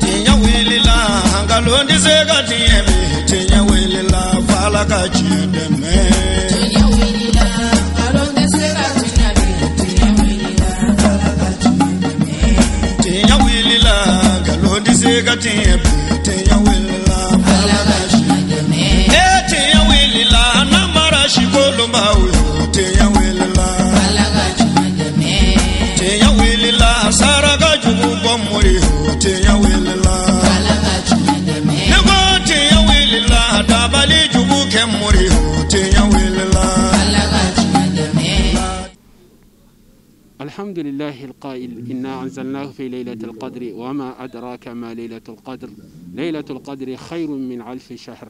Tinya wilila ngalondi zega tiemi tinya wilila fala ka chideme tinya wilila ngalondi zega tiemi tinya wilila fala ka chideme tinya wilila ngalondi zega tiemi tinya wilila fala ka chideme tinya wilila namara shikolomba uyo tinya wilila fala ka chideme tinya wilila saraga jugu bomuri tinya wilila fala ka chideme nego tinya wilila dabali jugu kemuri tinya wilila fala ka chideme. الحمد لله القائل إنا أنزلناه في ليلة القدر وما أدراك ما ليلة القدر ليلة القدر خير من 1000 شهر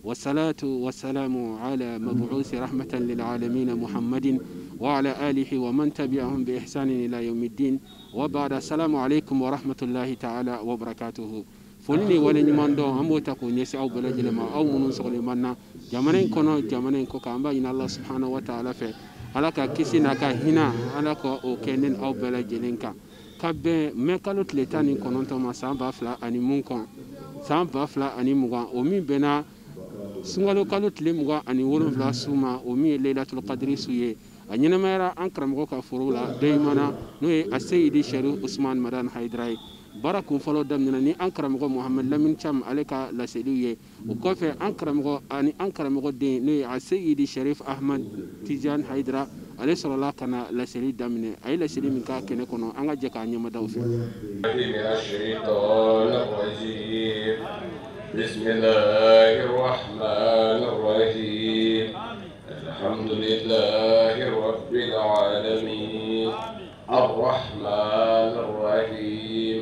والصلاة والسلام على مبعوث رحمة للعالمين محمد وعلى آله ومن تبعهم بإحسان إلى يوم الدين وبعد السلام عليكم ورحمة الله تعالى وبركاته. فلني ولن دو أموتا كو نيسي أو بلجل ما أو منون سغل منا جامنين كونو جامنين كو كامبا إن الله سبحانه وتعالى في alaka kisi naka hina alaka o kenen au bela jelenka kabe mekalo tletani kononto ma samba fla ani munkon samba fla ani muga o mi bena sungalo kalo tle muga ani wolon fla suma o mi lailatul qadri suye anyina mera ankram ko ka furula daymana no e asayidi sharu usman madan haidrai baraku falo damna ni ankram ko muhammad lamin cham aleka la sediye o ko fe ankram ko ani ankram ko de no asayidi sharif ahmad tijan haidra ale sallallahu kana la sedi damne ay la sedi min ka kene kono anga je ka nyama daw fe bismillahir rahmanir rahim alhamdulillahi rabbil alamin arrahmanir rahim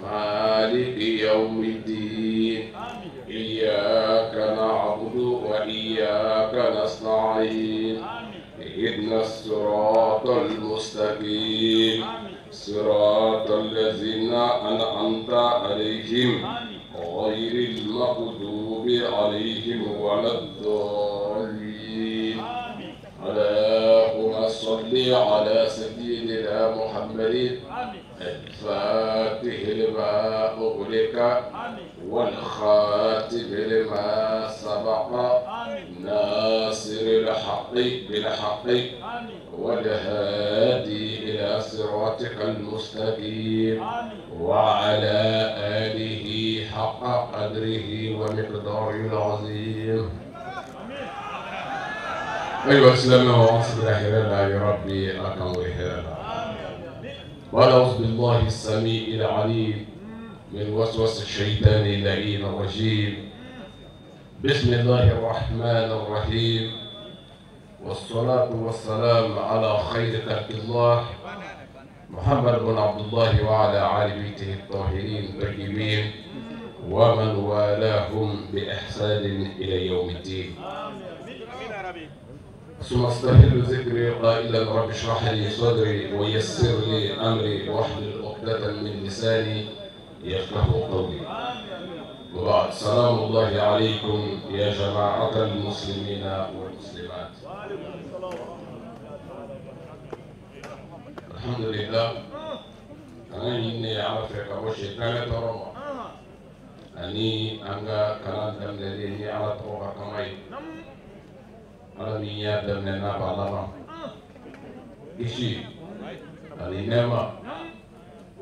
مالك يوم الدين إياك نعبد وإياك نستعين اهدنا الصراط المستقيم صراط الذين أنعمت عليهم غير المغضوب عليهم ولا الضالين اللهم صل على سيدنا محمد الفاتح لما أغلق والخاتم لما سبق ناصر الحق بالحق والهادي إلى صراطك المستقيم وعلى آله حق قدره ومقداره العظيم. أيها السلام ورحمة الله يا ربي أكرم وإحرانا ونعوذ بالله السميع العليم من وسوس الشيطان اللعين الرجيم. بسم الله الرحمن الرحيم والصلاة والسلام على خير خلق الله محمد بن عبد الله وعلى آل بيته الطاهرين الطيبين ومن والاهم بإحسان إلى يوم الدين. ثم استهل ذكري قائلا رب اشرح لي صدري ويسر لي امري واحلل عقدة من لساني يفقه قولي. وبعد سلام الله عليكم يا جماعة المسلمين والمسلمات. الحمد لله أنا إني أعرف كوش كانت روما أني أنجا كلام دم لديني على طرق كماي على مياه دم لنا بعلما إشي الإنما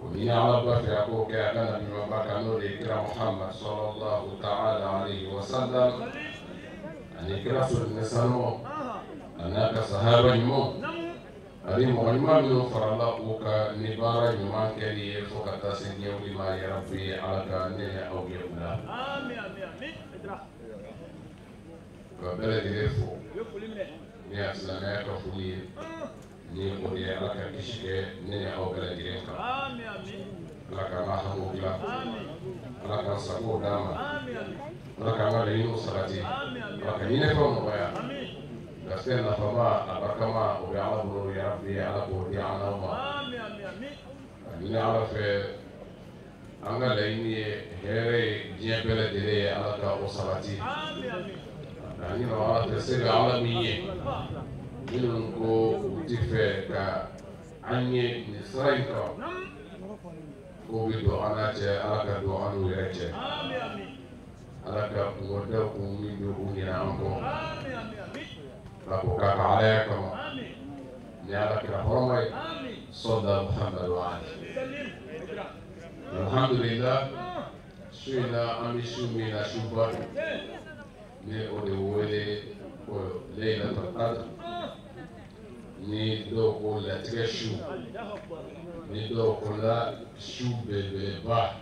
ومن على بفر أبوك أنا بما بكى نور إكرام محمد صلى الله تعالى عليه وسلم أن إكرام النسانو أنك صحابة نمو أدي مهمة من فرلا أوكا نبارة يمان كلي فوق تاسين يوم ما يربي على كأنه أو يبلا. كبلد يفو نيا سلامة كفولي نيا مودي على كشكة نيا أو بلد يفو. على كما حمولا على كما سكو داما على كما لينو سراتي على كمينة فوق نويا. Gaskiya fama abakama ubi'alabu ya rabbi alabu di anama ni ala fe anga laini here jebele dire ala ka usalati ani no ala te se ala miye minun ko utife ka an ye nin sira in kan k'o bɛ don an n'a cɛ ala ka don an n'u yɛrɛ cɛ ala ka kungoda kun min bɛ u ɲinɛ an kɔ k'a ko k'a ka alaya kama ni ala kira hɔrɔma ye sɔda muhamadu ali alhamdulillah su in na an bɛ su min na suba ni o de wele ko laylatul qadr ni dɔw ko latigɛ su ni dɔw ko la su belebeleba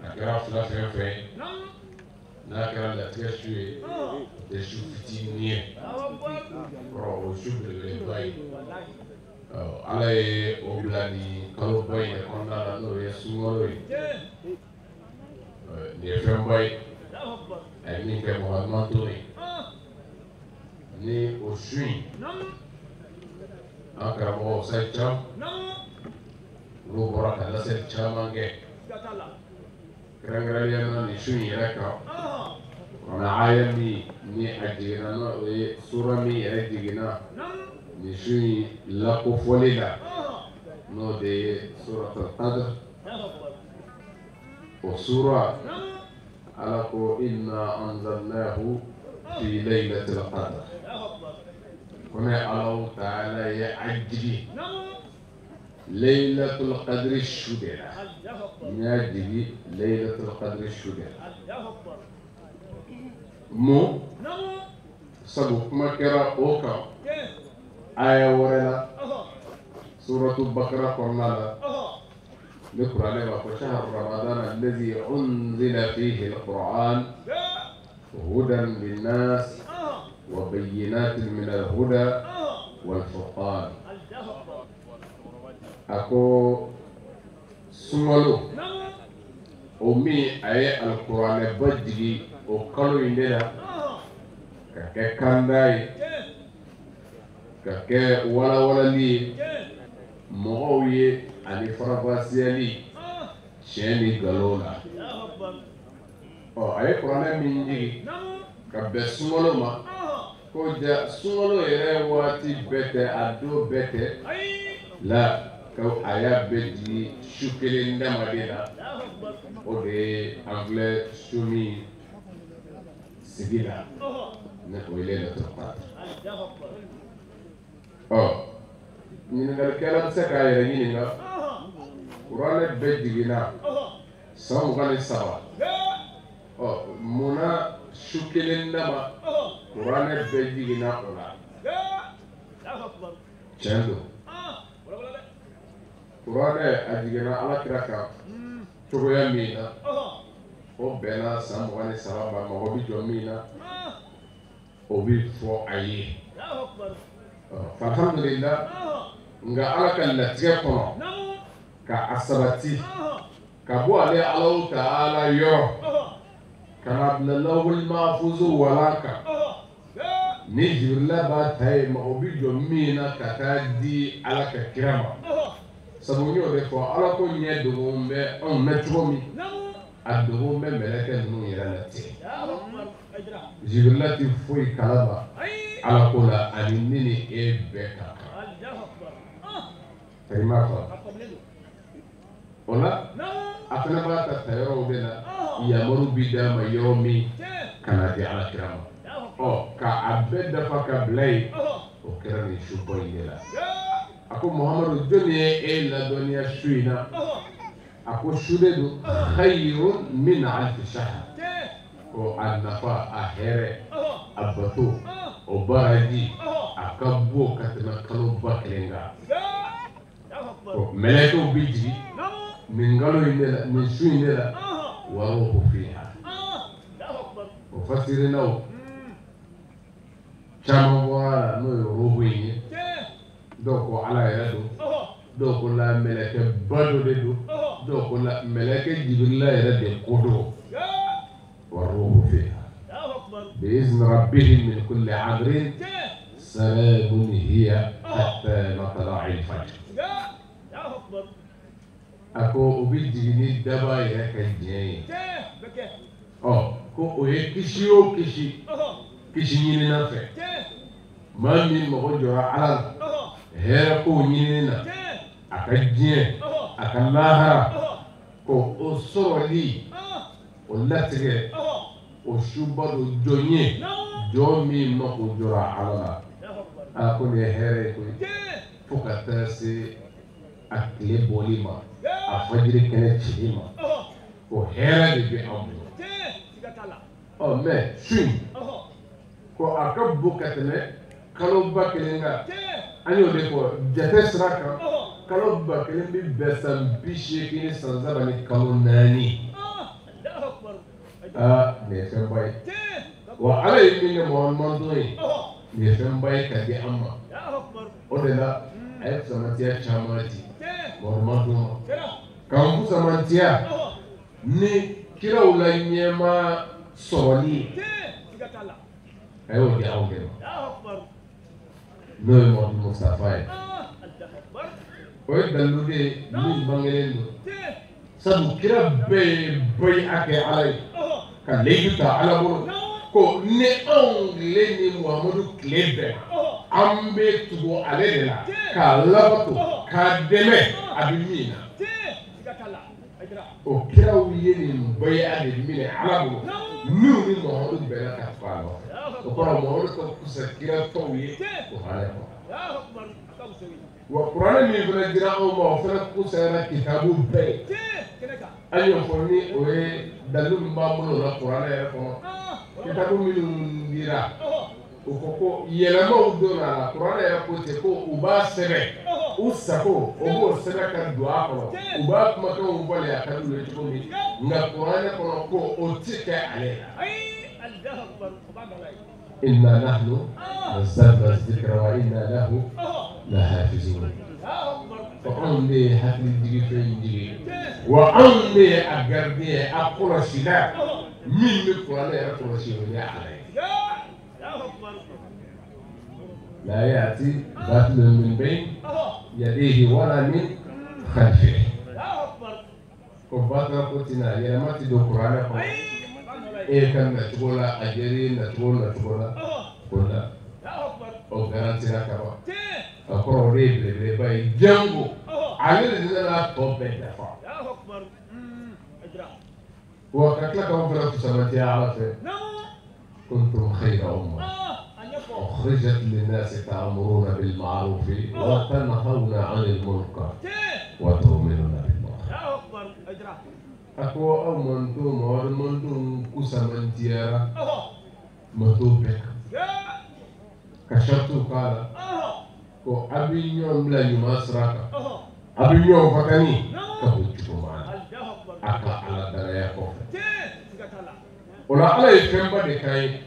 a kɛra fila fɛn fɛn n'a kɛra latigɛ su ye o tɛ su fitinin ye kɔrɔ o su belebeleba ye ala ye o bila nin kaloba in kɔnɔna la n'o ye sunkalo ye nin ye fɛnba ye a ye min kɛ mɔgɔ ɲuman t'o ye ni o su in an karamɔgɔ sayi cam olu bɔra ka laseli caman kɛ kɛrɛnkɛrɛnnenya na nin su in yɛrɛ kan kɔnɔ aya min ni a jiginna n'o ye sura min yɛrɛ jiginna nin su in lakofɔli la n'o de ye suratul qadr o sura ala ko inna anzalnahu fi laylatil qadr kone Allah Ta'ala ye a jigi laylatul qadri su de la n y'a jigi laylatul qadri su de la mun sabu kuma kɛra o kan aya wɛrɛ la suratu bakara kɔnɔna la ni kuranɛ b'a fɔ shahru ramadan alladhi unzila fihi alquran hudan linnas وبينات من الهدى والفرقان أكو سمولو أمي أي القرآن بدري وقالوا إننا ككنداي كك ولا لي موي أني فرافاسيالي شيني غلولا أو أي القرآن من جي كبسمولو ما ko ja sunkalo yɛrɛ waati bɛɛ tɛ a don bɛɛ tɛ la ka a y'a bɛɛ di su kelen damaden na o de ye an filɛ su min sigi la ne o ye laylatul qadr ɲininkalikɛla bɛ se k'a yɛrɛ ɲininka kuranɛ bɛɛ jiginna san 23 munna su kelen dama kuranɛ bɛɛ jiginna o la tiɲɛ don kuranɛ a jiginna alakira kan cogoya min na o bɛnna san 23 ma mɔgɔ bɛ jɔ min na o bɛ fɔ a ye alhamdulillah nka ala ka latigɛ kɔnɔ ka a sabati ka bɔ ale Alahu Ta'ala yɔrɔ kana bila lawhul mahfuz wala kan ni Jibrila b'a ta ye mɔgɔ bɛ jɔ min na ka taa di ala ka kira ma sabu n y'o de fɔ ala ko ɲɛ dogon bɛ anw na cogo min a dogon bɛ mɛlɛkɛ ninnu yɛrɛ la ten Jibrila ti foyi kalama ala ko la ani ne ni e bɛɛ ka kan i m'a fɔ o la a fana b'a ta yɔrɔw de la yamaru bi d'a ma yɔrɔ min kana di ala kira ma ka a bɛɛ dafa ka bila yen o kɛra nin su bɔ in de la a ko Muhamadu jɔnni ye e ladɔnniya su in na a ko su de don khayrun min alfi shahr ko a nafa a hɛrɛ a bato o baraji a ka bon ka tɛmɛ kalo ba kelen kan mɛlɛkɛw bɛ jigin nin kalo in de la nin su in de la wa ruhu fiha o fasirinaw caman bɔra la n'o ye ruhu in ye dɔw ko ala yɛrɛ don dɔw ko la mɛlɛkɛ ba dɔ de don dɔw ko la mɛlɛkɛ Jibrila yɛrɛ de ko don wa ruhu fiha بإذن ربهم من كل عبر سلام هي حتى مطلع الفجر ako o bɛ jigin ni daba yɛrɛ ka diɲɛ ye ko o ye kisi o kisi kisi ɲinina fɛ maa min mago jɔra ala la hɛrɛ ko ɲinini na a ka diɲɛ a ka lahara ko o sɔrɔli o latigɛ o suba do jɔn ye jɔn min ma o jɔra Ala la a ko nin ye hɛrɛ ye koyi fo ka taa se a tile bɔli ma a fajiri kɛnɛ cili ma o hɛrɛ de bɛ an bolo mais su ko a ka bon ka tɛmɛ kalo ba kelen kan an y'o de fɔ jate sira kan kalo ba kelen bɛ bɛn san 80 ni san 3 ni kalo 4 nin ye fɛnba ye wa Ala ye min kɛ Muhamadu ye nin ye fɛnba ye ka di an ma o de la a ye samatiya caman di Muhamadu ma k'an fu samatiya ni kiraw la ɲɛma sɔrɔli a y'o di anw de ma n'o ye Muhamadu Mustafa ye o ye dalilu de ye min bangelen don sabu kira bɛɛ ye bayi'a kɛ Ala ye ka leyidu ta Ala bolo ko ni anw tile ni Muhamadu tile bɛɛ an bɛ tugu ale de la k'a labato k'a dɛmɛ a bɛ min na o kiraw ye nin bayi'a de minɛ Ala bolo n'u ni Muhamadu bɛnna ka tugu a nɔfɛ o kɔrɔ Muhamadu ka kusa kira tɔw ye o hali kɔnɔ wa kuranɛ min fana dira anw ma o fana kusayara kitabu bɛɛ ye an y'o fɔ ni o ye dalilu min b'an bolo o la kuranɛ yɛrɛ kɔnɔ kitabu minnu dira o ko ko yɛlɛmaw donna a la kuranɛ yɛrɛ ko ten ko u b'a sɛbɛn u sago o b'o sɛbɛn ka don a kɔnɔ u b'a kumakanw fɔli a ka d'u ye cogo min nka kuranɛ kɔnɔ ko o ti kɛ ale la inna nahnu nazzalna dhikra wa inna lahu lahafizun ko anw de ye hakilitigi fɛn jigi wa anw de ye a gardien a kɔlɔsila min bɛ kuranɛ yɛrɛ kɔlɔsi o ye Ala ye la ya'ti batilun min bayni yadayhi wala min khalfihi ko batila ko tina yɛlɛma ti don kuranɛ kɔnɔ e ka nacogo la a jɛri nacogo la o la o garantira ka ban a kɔrɔ o de ye belebeleba ye jango ale de nana tɔ bɛɛ dafa wa ka tila k'anw fana kusamatiya Ala fɛ kuntum khayra umma أخرجت للناس تأمرون بالمعروف وتنهون عن المنكر وتؤمنون بالله أكو أو منتو كسمنتيا متوبك كشفتو قال كو أبينيون لا يمسرك أبينيون فتني كبوتشو معنا أكا على دنيا كوفي ولا على يفهم بدكاي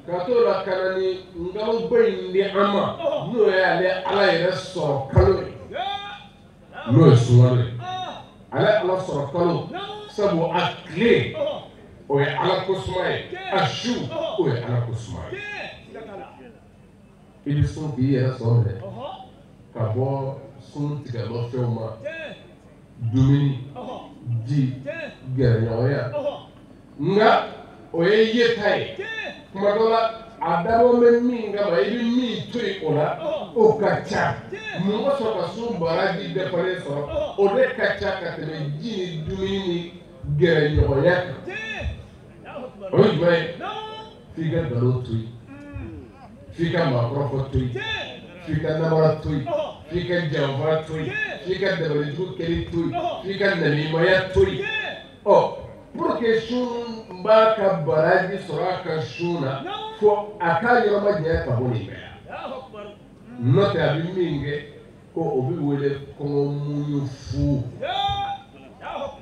katola kanani ngalo bayin di ama no ya le Ala yɛrɛ sɔrɔ kalo no ye sunkalo Ala sɔrɔ kalo sabu a tile o ye Ala kosuma ye a su o ye Ala kosuma ye i bɛ sɔn k'i yɛrɛ sɔrɔ dɛ ka bɔ sun tigɛmafɛnw ma dumuni ji gɛrɛɲɔgɔnya nka o ye yeta ye kuma dɔ la a dabɔ bɛ min kama i bɛ min to yen o la o ka ca mɔgɔ sɔrɔ ka sun baraji dafalen sɔrɔ o de ka ca ka tɛmɛ ji ni dumuni ni gɛrɛɲɔgɔnya kan o ye jumɛn ye f'i ka nkalon to yen f'i ka maakɔrɔfɔ to yen f'i ka namara to yen f'i ka janfa to yen f'i ka dabalijugu kɛli to yen f'i ka namimaya to yen pour que sun b'a ka baraji sɔrɔ a ka sun na fo a k'a yɔrɔma janya ka bɔ nin bɛɛ la n'o tɛ a bɛ min kɛ ko o bɛ wele kɔngɔ muɲu fu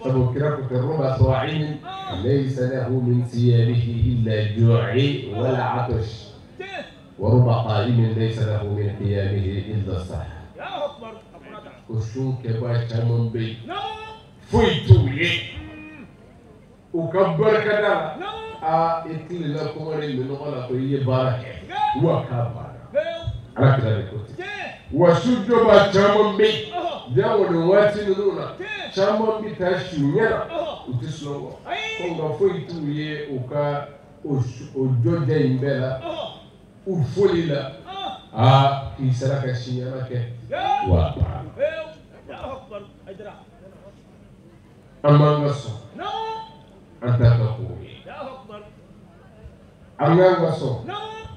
sabu kira ko tɛ rɔba sɔɔin laysa lahu min siyamihi illa ju'i wala atash wa ruba qa'imin laysa lahu min qiyamihi illa sahha ko sun kɛbaa caman bɛ yen foyi t'u ye u ka barikada la i tilela kɔngɔ de minɔgɔ la ko i ye baara kɛ wa k'a baara Ala kira de ko ten wa su dɔ b'a caman bɛ yen jango nin waati ninnu na caman bɛ taa su ɲɛ na u tɛ sunɔgɔ ko nka foyi t'u ye u ka o jɔja in bɛɛ la u foli la k'i sera ka siɲɛna kɛ wa an b'an ka sɔn an t'a ka kow ye an k'an ka sɔn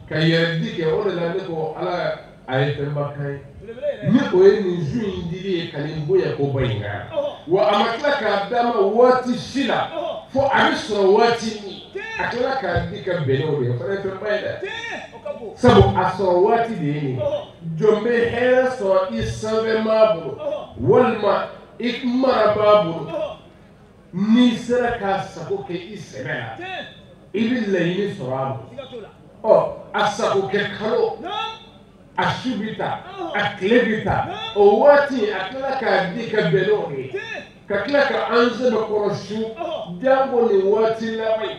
ka yɛrɛdi kɛ o de la ne ko Ala a ye fɛnba kan ye ni o ye nin su in dili ye ka nin bonya ko ba in kan wa a ma tila k'a d'a ma waati si la fo a bɛ sɔrɔ waati min a tila k'a di ka bɛn n'o de ye o fana ye fɛnba ye dɛ sabu a sɔrɔ waati de ye nin jɔn bɛ hɛrɛ sɔrɔ i sanfɛ maa bolo walima i mara b'a bolo n'i sera k'a sago kɛ i sɛbɛ la i bɛ laɲini sɔrɔ a bolo a sago kɛ kalo a su bɛ taa a tile bɛ taa o waati a tila k'a di ka bɛn n'o ye ka tila ka an sɛbɛn kɔrɔ su janko nin waati laban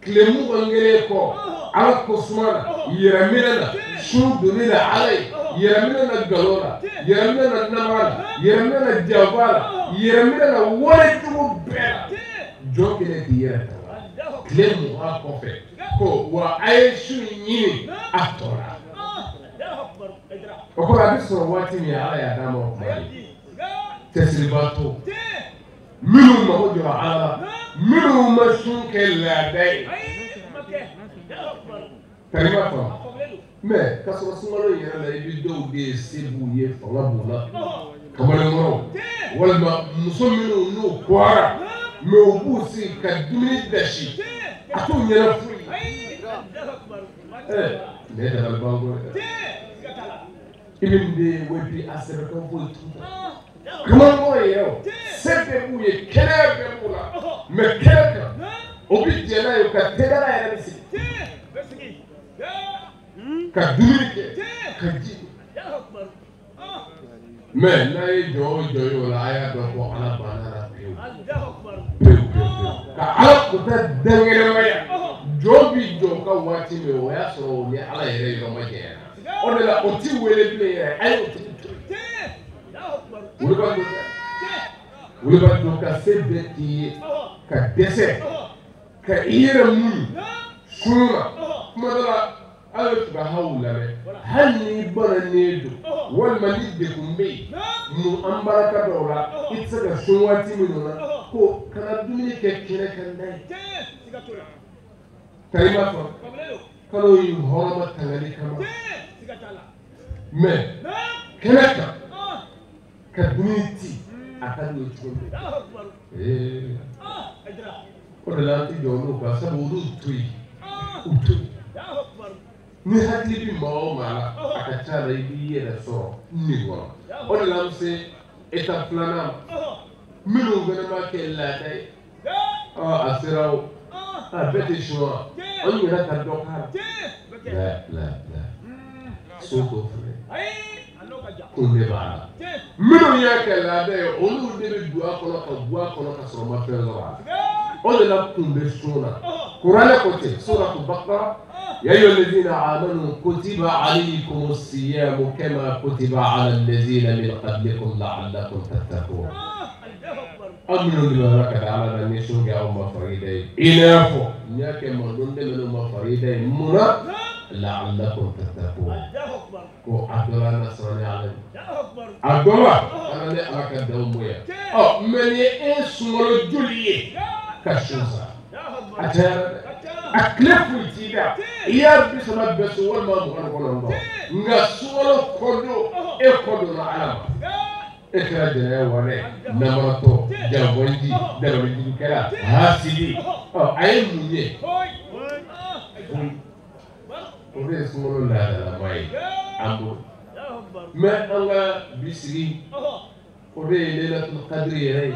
tile 21 kɔ Ala ko suma na yɛrɛminɛ na su donni la Ala ye yɛrɛminɛ na nkalon la yɛrɛminɛ na namara la yɛrɛminɛ na janfa la yɛrɛminɛ na walecogo bɛɛ la jɔn kelen k'i yɛrɛ ta tile 20 kɔfɛ ko wa a ye su ɲini a tɔ la o kɔrɔ a bɛ sɔrɔ waati min Ala y'a d'a ma o kuma ye cɛsiribaa to minnu mago jɔra Ala la minnu ma sun kɛ laada ye karima faamu mais ka sɔrɔ sunkalo yɛrɛ la i bɛ dɔw de ye se b'u ye fanga b'u la kamalenkɔrɔw walima muso minnu n'u kɔra mais u b'u sigi ka dumuni dasi a t'u ɲɛna foyi ne dabali b'an bolo dɛ i bɛ nin de ye wapi a sɛbɛnkan foyi t'u la kamalenkɔrɔ yɛrɛ o se bɛɛ b'u ye kɛnɛya bɛɛ b'u la mais kɛnɛ kan o bɛ jɛ n'a ye ka tɛgɛla yɛrɛ bɛ sigi ka dumuni kɛ ka ji mais n'a ye jɔ o jɔ ye o la a y'a dɔn ko Ala banna la pewu ka Ala kuta dangɛrɛmaya jɔ bi jɔ ka waati min o y'a sɔrɔ o ni Ala yɛrɛ yɔrɔ ma jɛyana o de la o ti wele bilen yɛrɛ a ye o tigi to yen wuli b'a dɔn ka se bɛɛ k'i ye ka dɛsɛ ka i yɛrɛ muɲu sun na kuma dɔ la a ye fukahaw lamɛn hali n'i bananen don walima ni degun bɛ yen mun an baraka dɔw la i tɛ se ka sun waati minnu na ko kana dumuni kɛ kɛnɛ kan n'a ye karima fɔ kalo in hɔrɔnma tangali kama mais kɛnɛ kan ka dumuni ti a ka d'u ye cogo min o de la an tɛ jɔ olu kan sabu olu to yen u to yen ni hakili bɛ maa o maa la a ka ca la i b'i yɛrɛ sɔrɔ nin kɔnɔ o de la an bɛ se étape filanan ma minnu fana b'a kɛ laada ye a sera o a bɛɛ tɛ sun wa an yɛrɛ ka dɔ k'a la so dɔ filɛ kun de b'a la minnu y'a kɛ laada ye olu de bɛ don a kɔnɔ ka bɔ a kɔnɔ ka sɔrɔ ma fɛn sɔrɔ a la o de la kun bɛ sun na kuranɛ ko ten suratu Baqara يا أيها الذين آمنوا كتب عليكم الصيام كما كتب على الذين من قبلكم لعلكم تتقون أمنوا بما ركب على من يشوق أو مفريدين إنافو نياك من دون مفريدين منا لعلكم تتقون كو أدولا نصراني عليهم أدولا أنا لي أراك الدومية من يسمى جولي كشوزا أتارا aklefu itida iya bisama beso wal ma bukan kono nga suwalo kodo e kodo na alama e kra de wale namato jabonji dalonji kala hasidi ay munye o be suwalo la mai ambo me anga bisiri o be lailatul qadri yare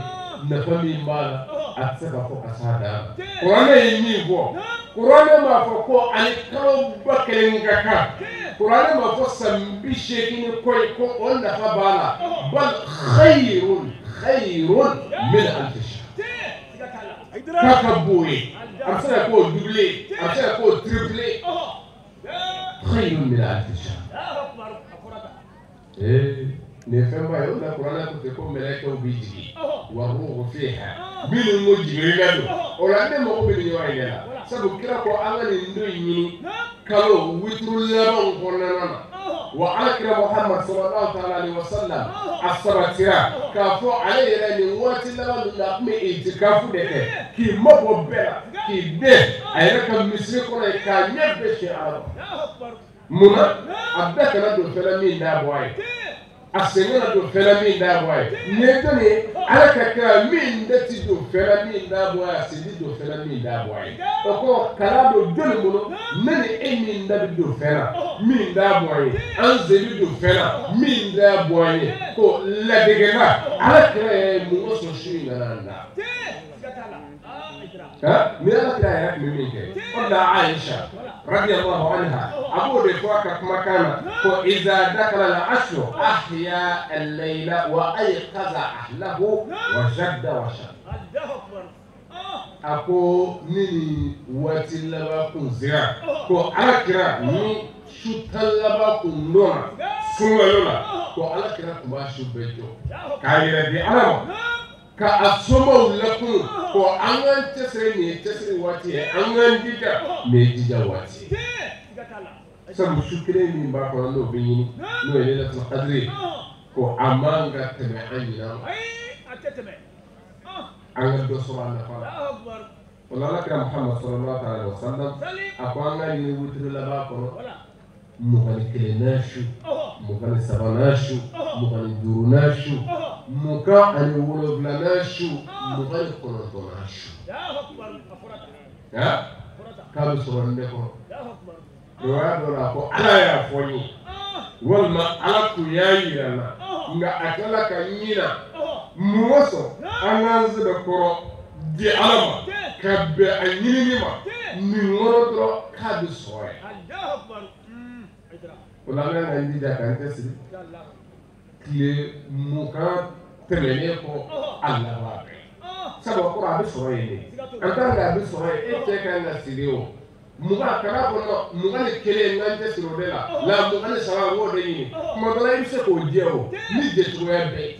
na fami mala atsaka fo kasada qur'ana yimi bo qur'ana ma fo ko ani kalo bakelen ngaka qur'ana ma fo sambi shekini koy ko on da bala bal khairun min alf shahr kakabuye amsaka ko doublé amsaka ko triplé khairun min alf shahr ne fɛnba ye o la kuranɛ ko ten ko mɛlɛkɛw b'i jigi wa ruhu fiha minnu ko jiginna don o la ne mago bɛ nin yɔrɔ in de la sabu kira ko an ka nin don ɲini kalo witiri labanw kɔnɔna na وعلى محمد صلى الله عليه وسلم الصباتيرا كافو عليه لأن وقت لما نقوم إتكافو ده كي مبو بلا كي ده أيرك مسيكونا كان يبشي عرب منا أبدأ ندو فلامين دابواي أسمعنا دو فلامين دابواي نتوني على كذا مين ده تدو فلامين دابواي سيدي دو فلامين دابواي أكو كلام دو جلمونو نني مين ده بدو فلا مين دابواي أنزل دو فلا مين دابواي كو لا دعنا على كذا موسى شيء نانا ها مين كذا يا مين كذا ولا عائشة رضي الله عنها أبو رفاقة مكانه وإذا دخل العشر أحيا الليل وأيقظ أهله وجد وشد أكو نيني واتلبا كنزيا كو أكرا ني شتلبا كندونا سمعونا كو أكرا كباشو بيجو كايرا دي ألم كأسمو لكم كو أنغان تسري واتي أنغان ديجا ميجيجا واتي sabu sukire min ba ko no be yini no ele la qadri ko amanga teme anyina anga do subhanahu wa ta'ala wala la kira muhammad sallallahu alaihi wasallam akwanga ni wutru la ba ko mo kan kelenashu mo kan sabanashu mo kan durunashu mo ka ani wolo blanashu mo kan konontonashu ya ka so wonde ko dola ko ala ya foni walma ala ku yayirana nga akala ka nyina muwaso ananze be koro di alama kabbe anyini ma ni ngoro dro kadu soye wala nga ndi da kan tesi kle muka temene ko alla wa sabo ko abi soye ni antanga abi soye e te kan na sirio muga kana kono muga ne kele ngante sirodela la muga ne sawa wo de yini kuma dola ibse ko jewo ni de to yebe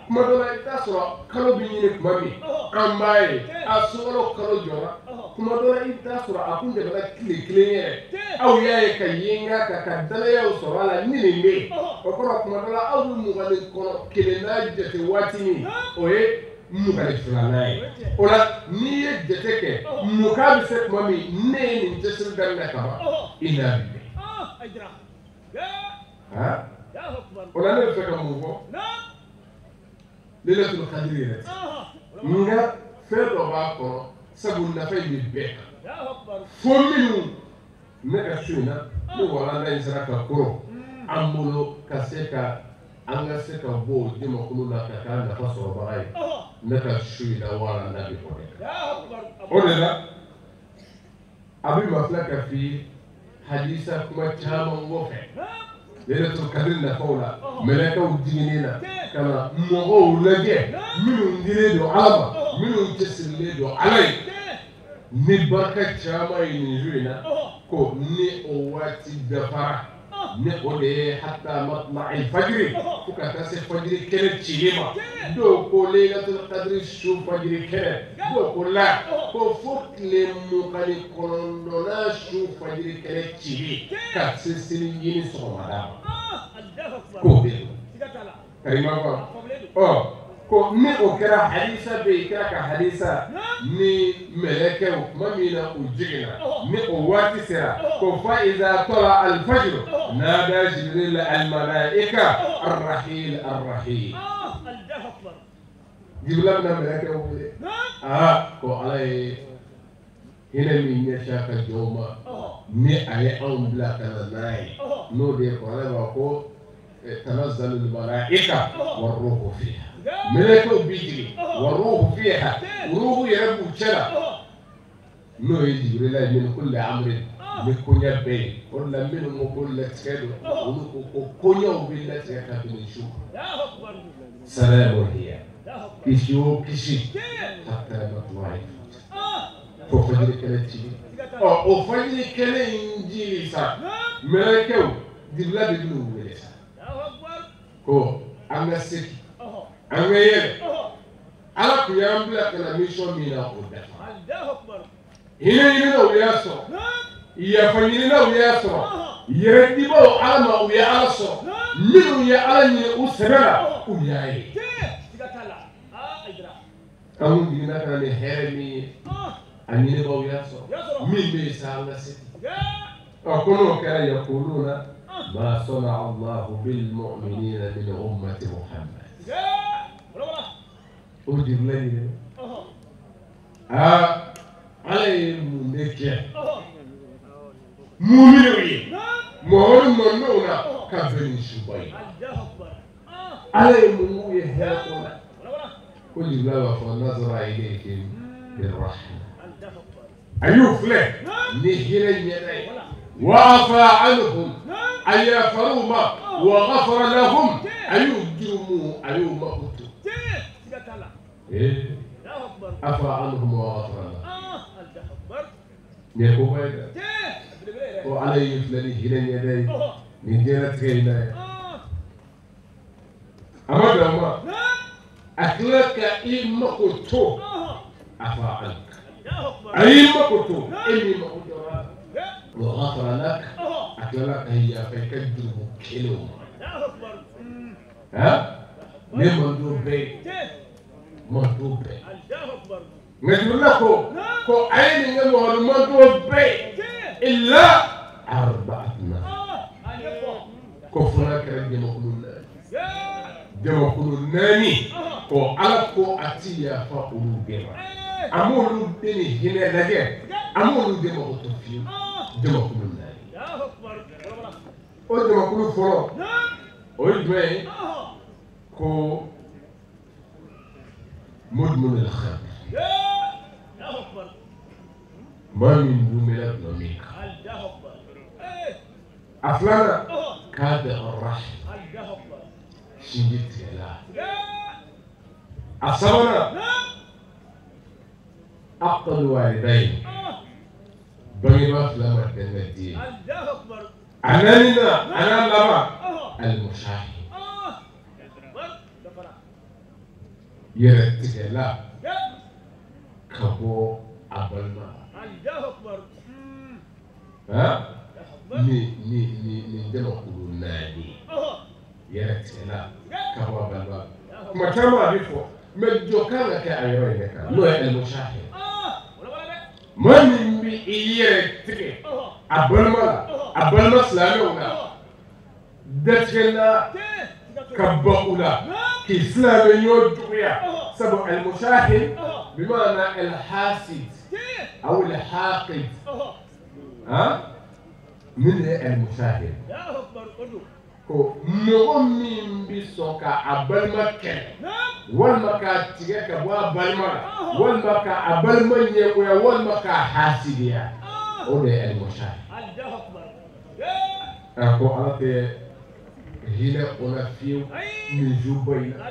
kuma dola ita so kalo bi yini kuma mi ambaye asoro kalo jora kuma dola ita so akunde bala kile yere aw yaye kayinga ka kadala yaw so wala nini me okoro kuma dola aw muga ne kono kele na jete watini oye muka le fulanaye ola ni ye jeteke muka bi se kuma mi ne ni jesir ganna kaba ina bi ha ola ne feka mu ko lailatul qadr nga fedo ba ko sabu na fay bi be fo minu ne ka suna ni wala na isra ka ko ambulo kaseka anga seka bo dima kulu la ka kan da faso baay naka shui da wala nabi odela abi maflaka fi hadisa kuma chama ngofe lailatul qadr na fawla malaka udinina kama mo lage minu ndire do alaba minu tesile do alay ni barka chama ni juina ko ni o wati dafara نقول حتى مطلع الفجر فكتاس الفجر كانت شيما دو كل ليلة القدر شو فجر كانت دو كلا كفوت لمقال كورونا شو فجر كانت شيما كتسلسلين سوما كوبي كريما ko ni o kɛra hadisa be kɛra ka hadisa ni melekɛw kuma min na u jiginna ni o waati sera ko fa iza tola alfajr nada jibril almalaika arrahil arrahil jibril na melekɛw wele ko ala ye hinɛ min ɲɛsa ka jɔnw ma ni a ye anw bila ka na n'a ye n'o de ye ko ala b'a ko tanazzalu almalaika warruhu fiha ملكوا بيجري وروح فيها وروح يربوا شلا نو يجري لا من كل عمر بكون يبين كل منهم كل تكادو وكونيا وبالله تكاد من شو سلام هي كيشو كيشي حتى مطلع ففجر كلتي او فجر كلنجي سا ملكوا دبلا بدلو ولسا كو امسك angayele ala ku yambla kana mission mina oda hina no yaso يفنينا وياسر يردبوا على ما وياسر منو يا على أسرنا وياي أمون دينا كان هرمي أني نبوا ياسر مين بيسال نسيت أكونوا كان يقولون ما صنع الله بالمؤمنين من أمة محمد أودي بلادي على منك مؤمنين مؤمنون كفن شبي على منو يهاكم كل بلا فنظر إليكم بالرحمة أيوف له نهيل يدي وعفى عنهم أي فروما وغفر لهم أيجرموا أيوم أوتوا عفى عنهم وغفر لهم نيكو بايدا وعلى يفلني هيل يدي نجينا تغينا أما دما أكلك إما كتو عفى عنك أي ما كتو إني ما كتو وغفر لك أكلك هي فيكجر كيلو ها نمندو بي مندو بي نقول لكم كو عين نمو مندو بي إلا 4 كفنا كرجم كلون ناني كو على أتيا فأولو جمع أمولو دني هنا لجة أمولو دم أطفيو دم كلون ناني أو دم كلون فرو أو يدوي كو مدمن الخمر ما من بوملات نميك أفلانا كاد الرحم شجت لا أصابنا أقل والدين بني ما فلما الدين أنا لما المشاهد يرتجى لا كبو أبلنا ها ni dama kulu nani yɛrɛ la ka bɔ balba kuma caman a bɛ fɔ mɛ jɔ kan ka kɛ a yɔrɔ in de kan n'o ye ɛlmusahɛ maa min bɛ i yɛrɛ tigɛ a balima silamɛw la dɛtigɛla ka bɔ u la k'i silamɛ ɲɔ juguya sabu ɛlmusahɛ bi maana ɛlhasid aw ɛlhaqid من المشاهد ko mɔgɔ min bɛ sɔn ka a balima kɛlɛ walima k'a tigɛ ka bɔ a balima la walima ka a balima ɲɛgoya walima k'a hasidiya o de ye al-mushahid a ko ala tɛ hinɛ o la fiyewu nin zuba in na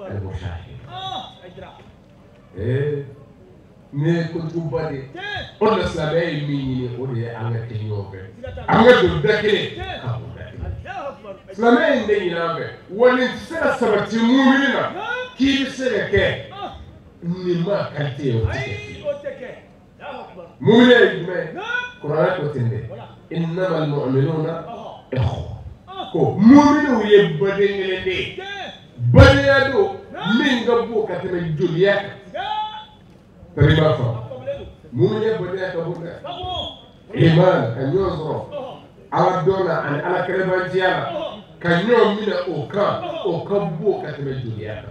al-mushahid ne kojuguba de o de silamɛya ye min ɲini o de ye an ka kɛ ɲɔgɔn fɛ an ka don da kelen ka bɔ da kelen silamɛya in de ɲini an fɛ wa nin tɛ se ka sabati mumini na k'i bɛ se ka kɛ nin ma kalite ye o tɛ kɛ mumini ye jumɛn ye kuranɛ ko ten de innama al-mu'minuna ikhwa ko muminiw ye baden kelen de ye badenya don min ka bon ka tɛmɛ joliya kan تريبا فا مو يبدأ كبودا إيمان كنيو زرو على دونا عن على كريبان جيانا كنيو من أوكا بو كتب جوليا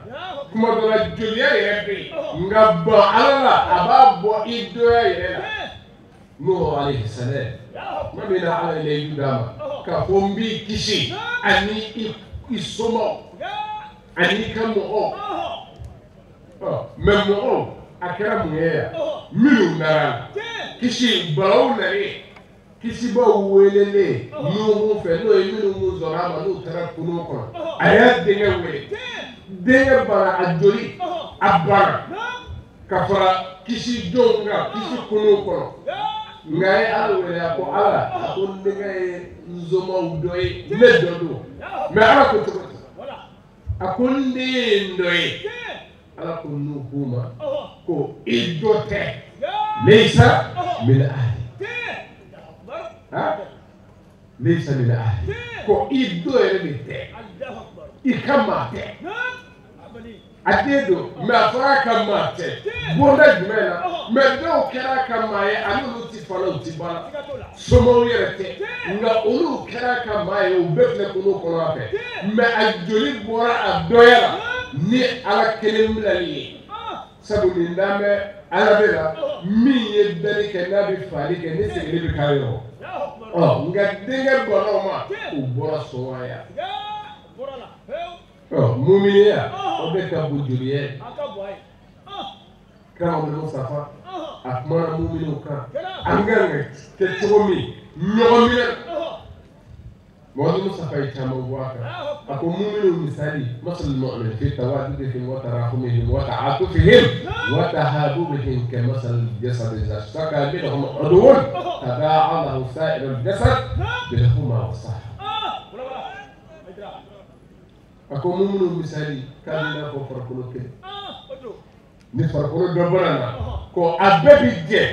كما دونا جوليا يربي نعبا على أبا بو إدويا يرلا نور عليه السلام ما بينا على اللي يداما كفومبي كيشي أني إسمو أني كمو ممو akara muyeya minu nara kisi balaw nare kisi ba welele nuhu fe no minu mu zorama no tara kuno ko aya denga wele denga bara ajoli abara kafara kisi donga kisi kuno ko ngai alwele ko ala ko denga nzoma udoy medodo me ala ko to akunde ndoy ala ko nuhuma ko iddote leysa min ahli ليس من أهل كو إيدو يرمي إكما أتيدو ما فراك ما تي بونا جميلا ما دو كراك ما يأنو تفلو تبالا سمو يرتي nga olu kera ka ma ye o bɛɛ filɛ k'olu kɔnɔ a fɛ mais a joli bɔra a dɔya la ni ala kelen bilali ye sabu nin dan bɛ ala bɛ la min ye dali kɛ n'a bɛ faali kɛ ne segin bɛ k'a yɔrɔ nka denkɛ bɔnnaw ma o bɔra sɔgɔya muminiya o bɛ ka bon joli ye kan o Mustafa a kumana muminiw kan an kan ka kɛ cogo min ɲɔgɔn minɛ موضوع مصطفى يتعامل واقع أكو مؤمن مثالي مثل المؤمن في تواددهم وتراحمهم وتعاطفهم وتهابهم كمثل الجسد إذا اشتكى منهم عضو تداعى له سائر الجسد بالهمة والصحة. أكو مؤمن مثالي كان ينافق فرقلو كده نفرقلو دبرنا كو أبدي جي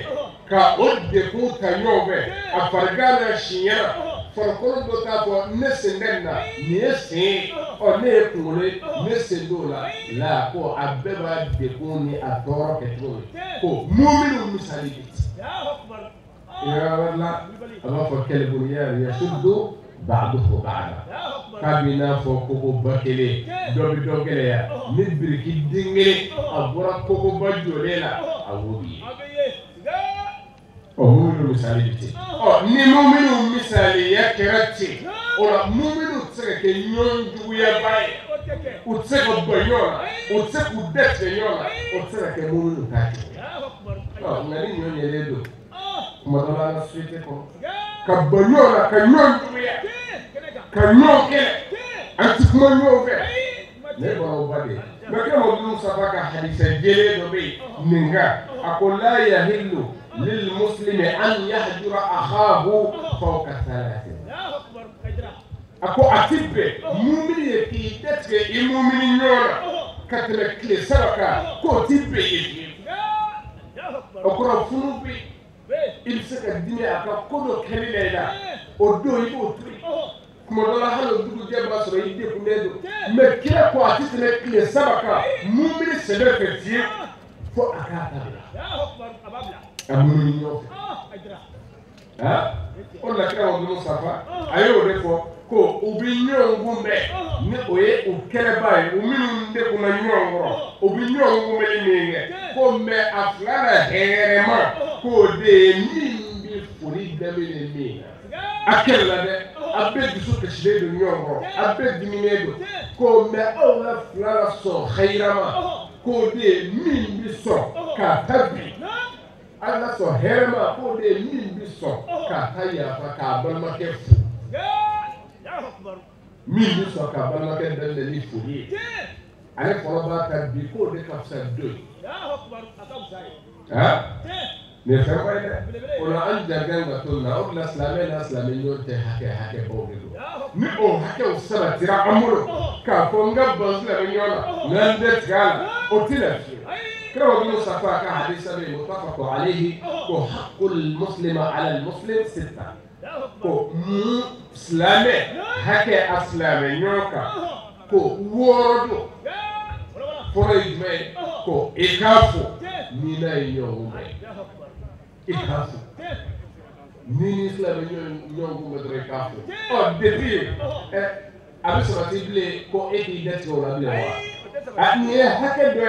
كأود يكون كنيوبة أفرقانا شيئا farikolo dɔ t'a fɔ ne sen bɛ nin na nin ye sen ne ye kunkolo ye ne sen t'o la ko a bɛɛ b'a dekun ni a tɔɔrɔ kɛ cogo min ko muminu misali bɛ ten yɔrɔ wɛrɛ la a b'a fɔ kɛlɛboloya yasuddu ba'duhu ba'da k'a b'i n'a fɔ kogoba kelen dɔ bɛ dɔ gɛlɛya ni biriki den kelen a bɔra kogoba jɔlen la a wo bi ye. مؤمن مثالي ni muminu misali ya kerati ora muminu tseke nyon duya bai utseko bayona utseko dete yona utseke muminu taki ngani nyon yeledo kumadala na swite ko ka bayona ka nyon duya ka nyon ke anti kuma nyon ke ne ba obade bakka mo sabaka hadisa jele do be ninga akola ya hillu للمسلم أن يهجر أخاه فوق ثلاث. أكو أتبع مؤمن يكيدت المؤمن يورا كتلك لسبكا كو تبع يجي. أكو رفنوبي إلسك الدنيا أكو كودو كليلا أدو يبو تري. كما دولا هلو دوغو جبا سوري يدي كندو. مكيا كو أتلك لسبكا مؤمن سبب كتير فو أكاتا. amuni nyofe ona kira wa Mustafa ayo defo ko ubinyo ngumbe ni oye ukeleba uminu nde kuna nyongoro ubinyo ngumbe ninge ko me aflala herema ko de nimbi furi damene ni akella de abedi so kashide do nyongoro abedi minedo ko me awla flala so khairama ko de nimbi so ka tabi ala so herma ko de min bi so ka taya fa ka balma ke fu min bi so ka balma ke dan de ni fu ni ale ko ba ka bi ko de ka sa do ne fa wa ne ona an jaganga to na o la slame yo te hake bo de ni o hake o sabatira amulo ka ko ngabba slame yo na de kala o tilafi كما ابن مصطفى كحديث متفق عليه وحق المسلم على المسلم 6 كو مسلمه هكا اسلامه نيوكا كو ووردو فوريدمي كو اكافو نينا يوم اكافو نيني اسلامه نيوم مدري كافو او دبي ابي سماتيبلي كو اكي دتو لا بلا ni hake do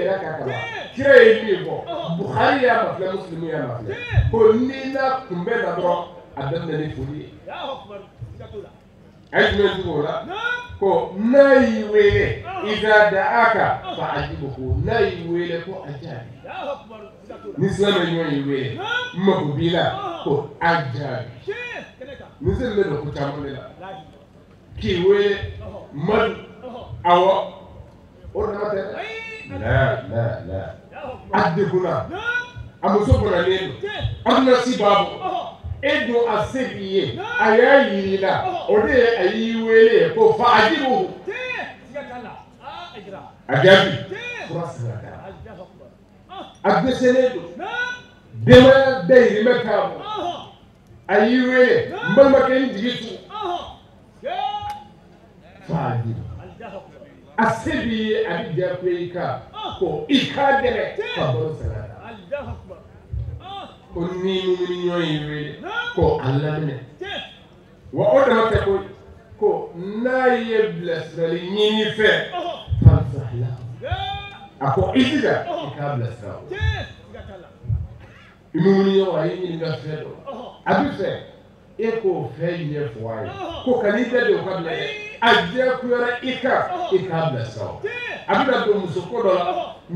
raka kala kire yi bo Bukhari ya mafla Muslim ya mafla ko ni na kumbe da do adanna ni fuli ya akbar katula ajme dugola ko nayi wele idha da'aka fa'ajibuhu nayi wele ko ajabi ya akbar katula ni islam yi wele makubila ko ajabi ni zelle do ko tamole ki wele man awa لا أدبنا أمسوبنا لين أدنى سبابو إدو أسبيه أيايينا أودي أيويلي كفاجبه أجابي فراسنا أدسنيدو دما دايري مكابو ayiwe mbalmaken jigitu faadi asebi abidja kweka ko ikadere kaboro salata ko ni mumini ñoyiwe ko Allah ne wa odamate ko naye blesrali ñini fe fansahla ako isida ikabla saw imuni yo ay ñini nga fedo abi fe e ko fe ñe foy ko kalita de ko bla ajja ku yara ikabla saw abi da do musoko do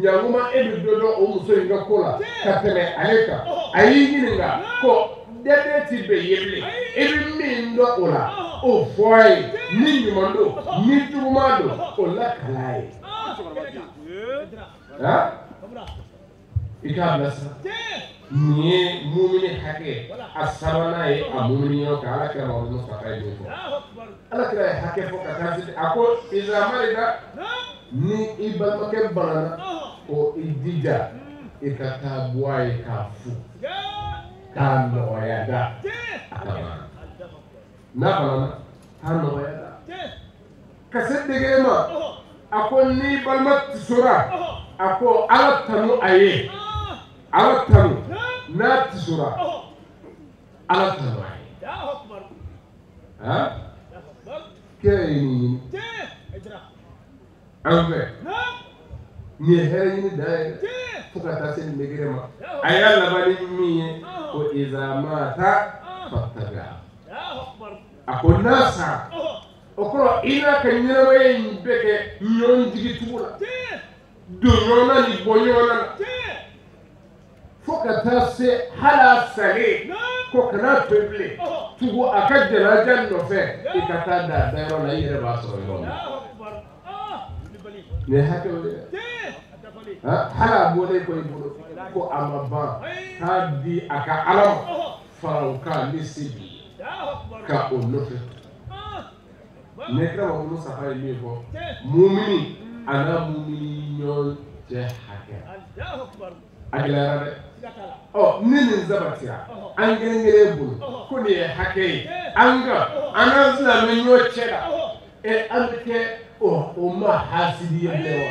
ñanguma ebi dodo o muso nga kola kateme aleka ayi ñini nga ko dede ti be yeble ebi min do ola o foy ni ñumando ni tugumando o la kalai ha ikabla saw ni mumini hake asabana ye amumini yo ka ala kira mawdu mustafa ye ko ala kira hake fo ka tasiti ako izamalida ni ibal make banana o idija ikata boy ka fu kan no yada akaba na banana kan no yada kaset dege ma ako ni balmat sura ako ala tanu aye ala tanu na tisura ala tanu aye ha kayni anve ni hayni dai fuka ta sen megrema ayalla bani mi ko izamata fattaga ako nasa okoro ina kanyira waye beke nyon digi tula do nyona ni bonyona foka ta se hala sale ko kana peble tugo akajjala janno fe ikata da dayro na yere ba so yo ne hake ha hala bole ko ibudo ko amaba ta di aka alam farauka lisibi ka onofe ne kama mu safari mi ko mumini ana mumini nyon je hake aglara de oh nini zabatia angengere bulu kuni hake anga anazla menyo cheda e amke o ma hasidi yeblewa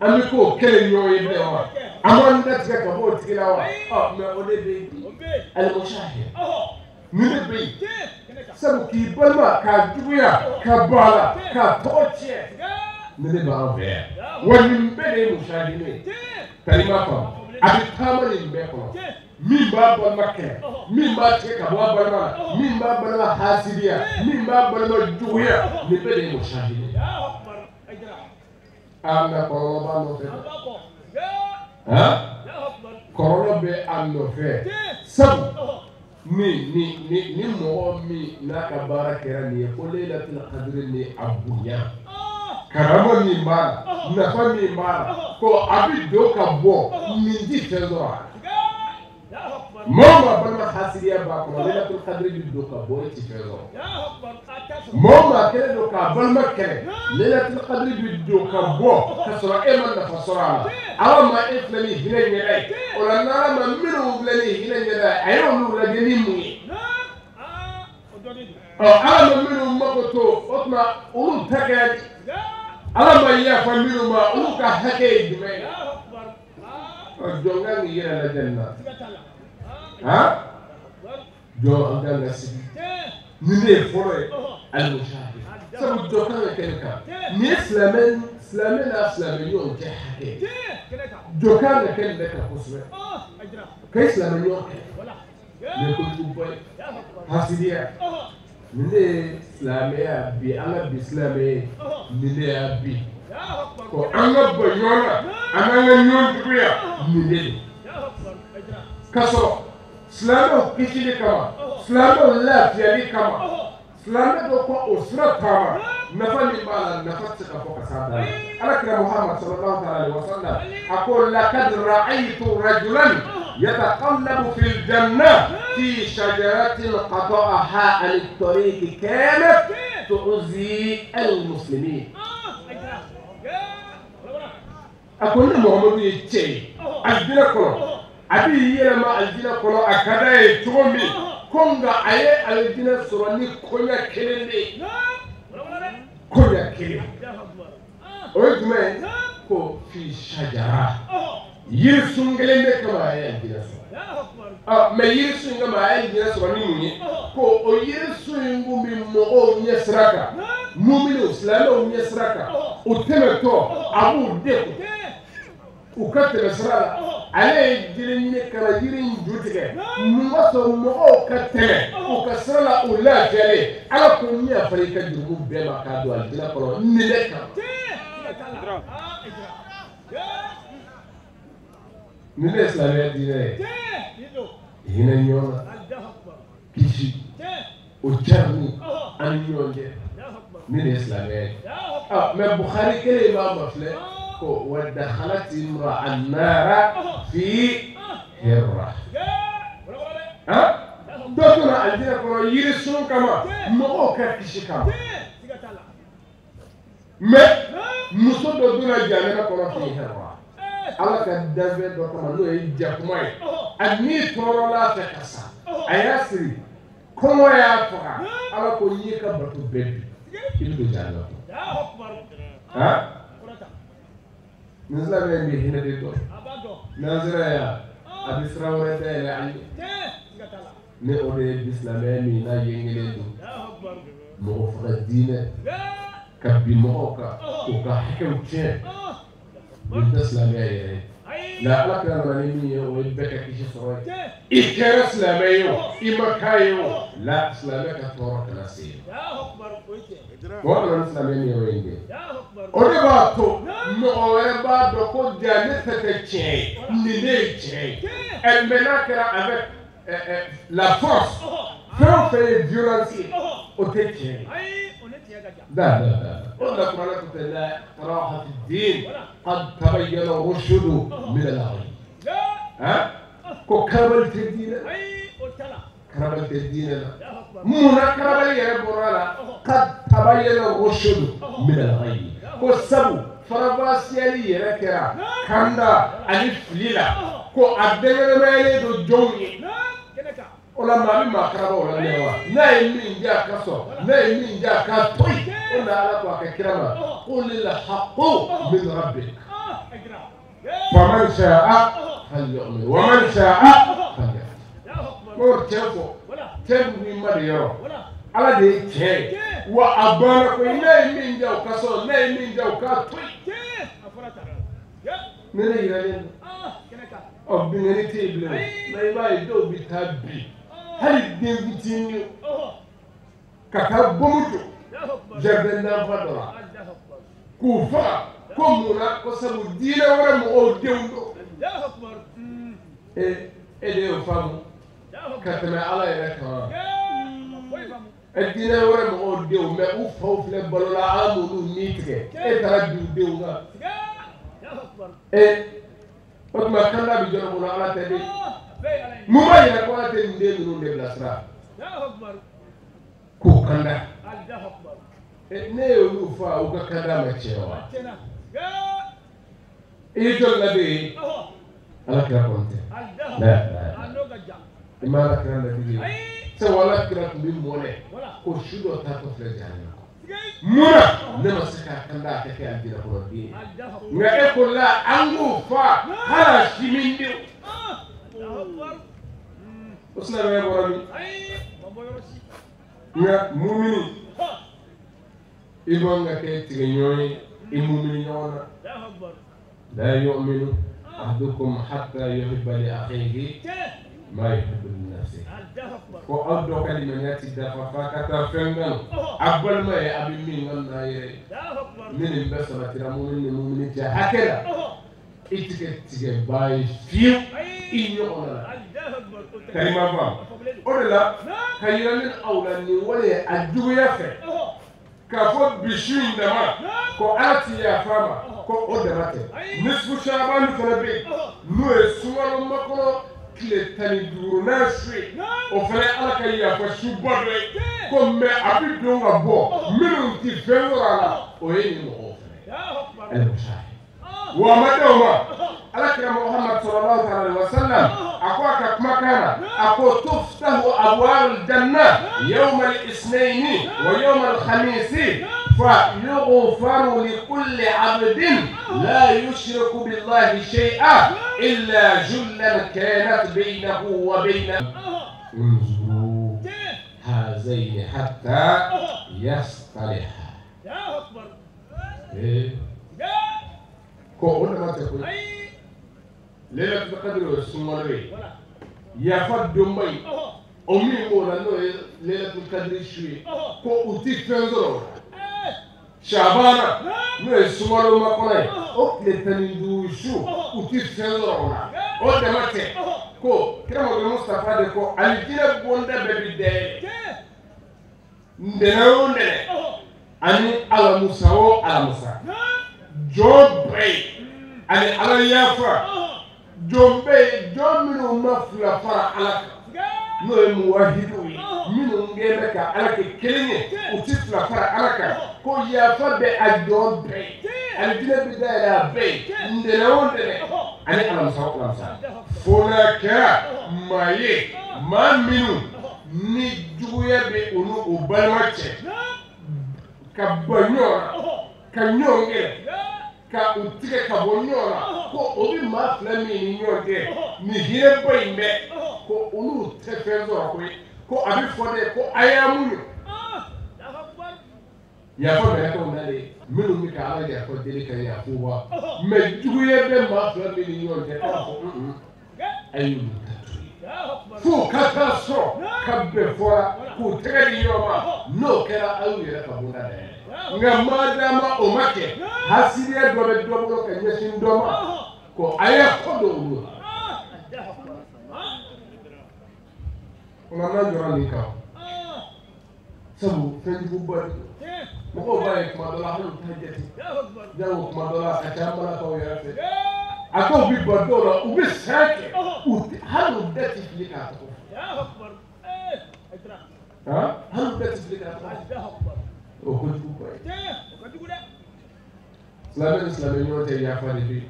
amiko kele nyo yeblewa amanda tika kabo tikilawa oh me odebe al mushahid nini be sabu ki balma ka duya ka bala ka toche nini ba be wani mbele mushahid kalima fa abi tamani mbeko min ba bol makke min ba te ka bo balma min ba balma hasidiya min ba balma duya ni bede mushahidi amna ko ba no fe ha ko be amno fe sabu ni mo mi na ka barakera ni ko laylatul qadr ni abunya karamo ni mara na fa mi mara ko abi do ka bo min di tezora moma balma hasidiya ba ko laylatul qadr bi do ka bo ti tezora moma kele do ka balma kele laylatul qadr bi do ka bo kasra eman na fasara awa ma iflani hile nyai ola nara ma miru blani hile nyai ayo lu la geni mu ala ma miru makoto otma ulum takadi ala ma ya familu ma uka hake dume jonga ni yera la janna ha jo anga la sigi ni ne foro al mushahid sabu joka kelka ni islamen yo je hake joka la kelka ka kuswe kai islamen yo ne ko duboy hasidiya nile islamia bi ala bi islamia nile abi ko anga boyona anga nyon duya nile kaso islamo kishili kama islamo lafiya kama islamo do ko usra kama nafani bala nafati ka foka sada ala kira muhammad sallallahu alaihi wasallam aqul laqad ra'aytu rajulan يتقلب في الجنة في شجرة قطعها عن الطريق كانت تؤذي المسلمين. أقول محمد يجي الدين كله أبي يلما الدين كله أكذا يتومي konga aye aljina soroni konya kelende konya kele oytume ko fi shajara yirsungelende kama aye aljina so me yirsunga ma aye aljina soroni munye ko o yirsungu mi mo nyesraka mumino islamo nyesraka utemeto abu deko ukatele srala ale jirinne kala jirin jutige muso mo katele ukasrala ulajale ala kunya farika jurubu bema kadu aljina ko nileka nile islamo dine hina nyona kishi ujarni an nyonje nile islamo me bukhari kele ma mafle ودخلت امرأة النار في هرة دوتنا عندنا كنا يرسون كما موكا كيشي كما ما مسو دوتنا جانا كنا في هرة على كدافع دوتنا نو يجاكماي أني ترولا فكسا أياسري كما يافقا على كونيكا بطو بيبي إلو جانا ها نزلا بين هنا ديتو نازرا يا ابي سراوره ده يعني ne ode bislamé mi na yengele do mo fa dine kabbi mo ka ko ka hakem tien bislamé la ala kana na ni o beka kishi soro ikera islamé yo imakayo la islamé ka toro kana si wala islamé ni o yenge ode ba to no ba do ko diane tete tien ni ne tien elle menacera avec la force fait violence au tien لا قلنا قرأت لا قراءة الدين قد تبين الرشد من الغي ها كربل الدين كربل الدين منا كربل يا برالا قد تبين الرشد من الغي كسبو فرباسيالي يركرا كندا ألف ليلا كو أدنى ما يلدو جوني ola mami makaraba ola lewa na imi nja kaso na imi nja katoi ona ala kwa kirama qul lil haqqu min rabbik faman sha'a falyu'min wa man sha'a falyakfur ko tempo ni mariyo ala de ke wa abana ko na imi nja kaso na imi nja katoi nene yiralen obingani table na iba ido bitabi hali denvitini kaka bomuto jardin d'enfant kufa komuna ko sabu dina wara mo o dewdo de famu katama ala yaka dina wara mo o dew me u fawfle balola amulu nitke tara du dewga otma kanda bi jono mo ala tede muma ya ko ate ndé nunu de blasra ko kanda ne yo fa o ka kanda ma chewa to la be ala kira konte la imala kira la bi se wala kira bi mole ko shudo ta ko fle jani muna ne ma saka kanda ta ke aldina ko bi nga ko la angu fa hala shimindi usna be borami nga mumini ibonga ke tige nyoy imumini nyona la yu'minu ahdukum hatta yuhibba li akhihi ma yuhibbu li nafsihi ko addo kalima nyati dafa fakata fengan abbal ma e abi min ngana ye min besama tira mumini ja hakela tige bay fiu inyona kalima ba odela kayira min awlani wala ajuya fe ka fo bishin dama ko ati ya fama ko odamate nisfu shaban farabi no esumalo makoro kile tani duru na shi o fere ala kayya fa shubado ko me abido ngabo minun ti fenora o yini mo el mushahid wa madawma ala kira muhammad sallallahu alaihi wasallam أقوى مكانا أقوى تفتح أبواب الجنة يوم الاثنين ويوم الخميس فيغفر لكل عبد لا يشرك بالله شيئا إلا جلا كانت بينه وبين انظروا هذين حتى يصطلحا. يا أكبر. كون ما تقول ليلة القدر والسمر يا فد دمي أمي مولا ليلة القدر شوي كو أتي فنزرو شعبانا نو السمر ما كوناي أكل تنيدو شو أتي فنزرو أو دمتي كو كرام المصطفى دكو الجنة بوندا ببيدة ندناو ندنة أني على مساو على مسا جوب بي أني على يافا جوب بي جوب منو مفلا فرا على نو موحدوي منو نجيبك على كلمة وتفلا فرا على كو يافا بي أجوب بي الجنة بداية بي ندناو ندنة أني على مساو على مسا فولاك ماي ما منو نجويا بي أنو أبالواتي كبنيورا كنيونجي كأوتيك كبنيورا كو أبي ما فلمي نيونجي نهيه بيمة كو أنو تفرزوا كوي كو أبي فودي كو أيامونو يا فما يكون هذا منو ميكا على يا فودي لك يا فوا مجوية بما فلمي نيونجي أيامونو فو كاتاسو كبه فورا كو تغدي يوما نو كرا أو يرا كبونا ده ngama dama omake hasiriya dobe dobo ka nyesin doma ko aya kodo ulu ngama jora ni ka sabu fendi bu bari mo ko baye kuma dola halu tajeti jawo kuma dola ka tambala ko yara ako bi badora ubi sake halu dati flika to ya akbar aitra ha halu dati flika to ya akbar o ko tu ko Islam ñote ya fa de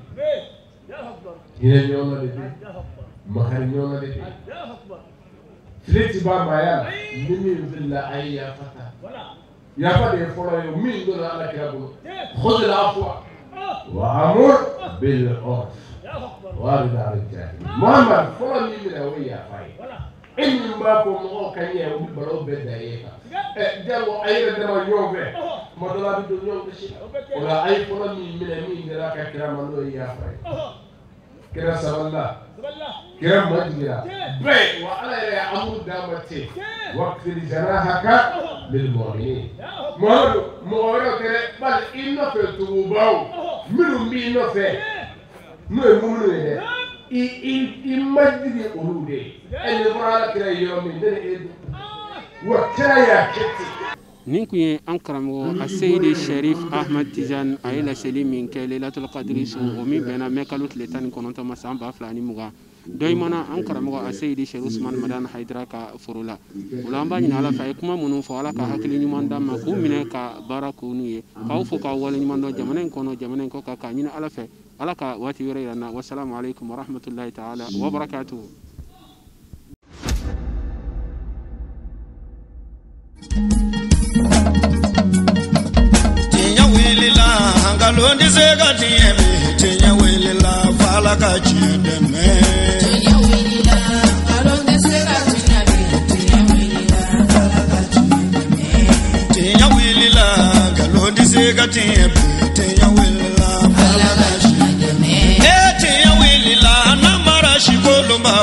ya akbar ina ñoma de mahar ñoma de ya akbar fleti ba maya mimi billah ay ya fata ya fa de folo yo min do ala kirabu khudh al afwa وأمر بالعرف وارد على الجاهل محمد فلان يمنا ويا فاي إن ما كم كان يهوي برو بداية جالو أي ردنا يومه ما دلا بدو يوم كشي ولا أي فلان يمنا مين دلا كرام الله يا فاي كرام سبلا كرام مجرا بيت وعلى أمر دامتي وقت الجناحك للمؤمنين محمد مؤمن ترى بل إنه في توباو منو مين نفع نو منو ده imagine olude ene fara kira yomi ne edu wa kaya kiti nin kun ye an karamɔgɔ a seyidi sharif ahmad tijan a ye laseli min kɛ lailatul qadri su o min bɛnna mɛ kalo tile 19 ma san 2020 dɔyi mana an karamɔgɔ a seyidi sharif usman madan haidara ka foro la o la an b'a ɲini ala fɛ a ye kuma minnu fɔ ala ka hakili ɲuman d'an ma k'u minɛ ka baara k'u n'u ye k'aw fo k'aw wale ɲuman dɔn jamana in kɔnɔ jamana in kɔ kan k'a ɲini ala fɛ ala ka waati wɛrɛ yira n na wasalamu alaikum warahmatullahi taala wa barakatuhu. Londi sega tiemi tinya wilila fala ka chiendeme tinya wilila londi sega tinya wilila fala ka chiendeme tinya wilila londi sega tinya wilila fala ka chiendeme tinya wilila na mara shikolomba